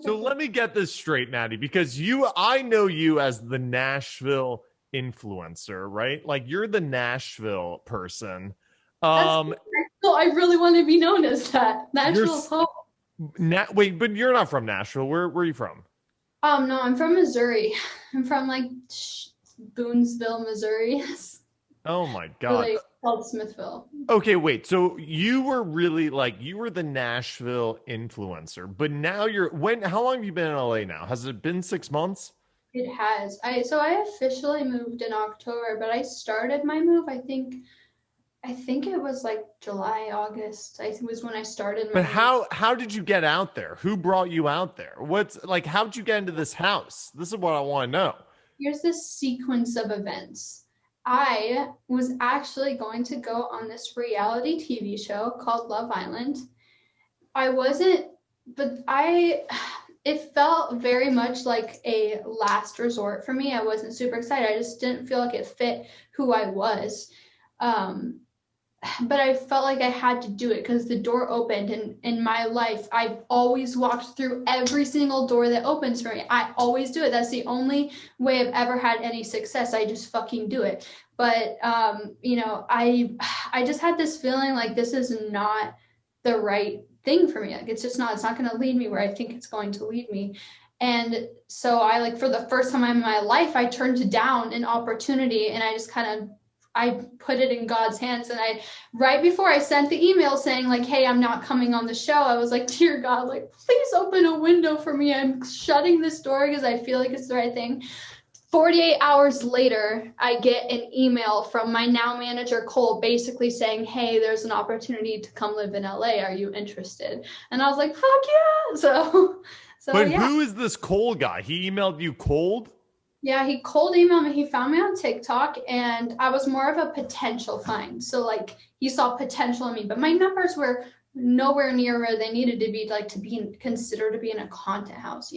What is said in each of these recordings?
So let me get this straight, Maddie, because I know you as the Nashville influencer, right? Like you're the Nashville person. That's Um, cool. I really want to be known as that. you're Nashville's home. wait, but you're not from Nashville. Where are you from? No, I'm from Missouri. I'm from like Boonesville, Missouri. Oh my God. Really called Smithville. Okay, wait. So you were really like you were the Nashville influencer, but now how long have you been in LA now? Has it been 6 months? It has. I officially moved in October, but I started my move, I think it was like July, August. I think was when I started But my move. how did you get out there? Who brought you out there? What's like how'd you get into this house? This is what I want to know. Here's this sequence of events. I was actually going to go on this reality TV show called Love Island. I wasn't, but it felt very much like a last resort for me. I wasn't super excited. I just didn't feel like it fit who I was. Um, but I felt like I had to do it because the door opened, and in my life I've always walked through every single door that opens for me. I always do it. That's the only way I've ever had any success. I just fucking do it. But I just had this feeling like this is not the right thing for me. Like it's not going to lead me where I think it's going to lead me. And so I like for the first time in my life I turned down an opportunity, and I put it in God's hands. And right before I sent the email saying like, hey, I'm not coming on the show, I was like, dear God, like, please open a window for me. I'm shutting this door because I feel like it's the right thing. 48 hours later, I get an email from my now manager, Cole, basically saying, hey, there's an opportunity to come live in LA. Are you interested? And I was like, fuck yeah. So But yeah. who is this Cole guy? He emailed you cold? Yeah, he cold emailed me. He found me on TikTok, and I was more of a potential find. So like he saw potential in me, but my numbers were nowhere near where they needed to be, like to be considered to be in a content house.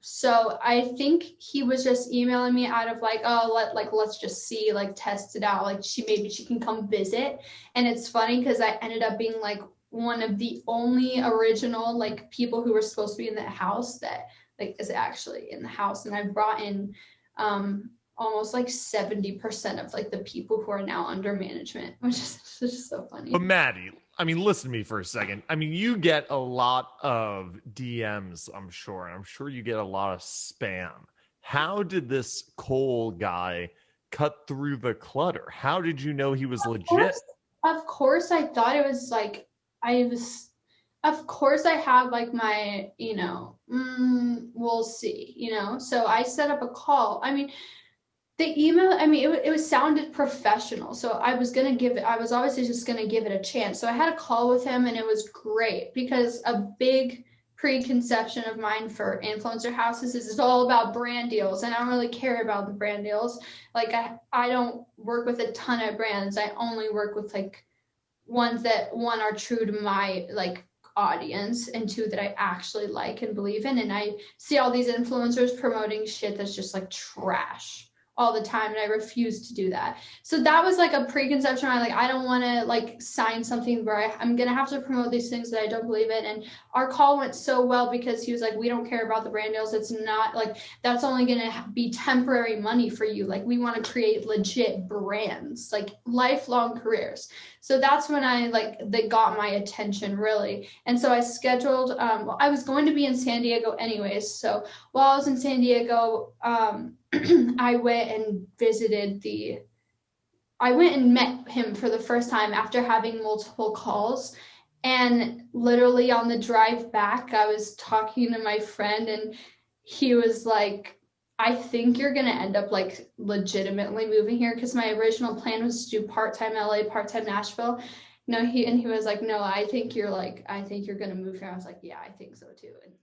So I think he was just emailing me out of like, oh, let's just see, like test it out. Like maybe she can come visit. And it's funny because I ended up being like one of the only original like people who were supposed to be in that house that like is actually in the house. And I brought in almost like 70% of like the people who are now under management, which is just so But funny. Maddie, I mean, listen to me for a second. I mean, you get a lot of DMs, I'm sure, and I'm sure you get a lot of spam. How did this Cole guy cut through the clutter? How did you know he was Of legit? course, of course I thought it was like I was of course I have like my, we'll see. So I set up a call. I mean, the email, I mean, it was sounded professional. So I was obviously just going to give it a chance. So I had a call with him, and it was great because a big preconception of mine for influencer houses is it's all about brand deals. And I don't really care about the brand deals. Like I don't work with a ton of brands. I only work with like ones that one are true to my like audience, and two that I actually like and believe in. And I see all these influencers promoting shit that's just like trash all the time, and I refuse to do that. So that was like a preconception. I don't want to like sign something where I'm gonna have to promote these things that I don't believe in. And our call went so well because he was like, we don't care about the brand deals. It's not like that's only gonna be temporary money for you. Like we want to create legit brands, like lifelong careers. So that's when they got my attention really. And so I scheduled. I was going to be in San Diego anyways. So while I was in San Diego, I went and I went and met him for the first time after having multiple calls. And literally on the drive back, I was talking to my friend, and he was like, I think you're going to end up like legitimately moving here, because my original plan was to do part-time LA, part-time Nashville. No, he was like, no, I think you're going to move here. I was like, yeah, I think so too. And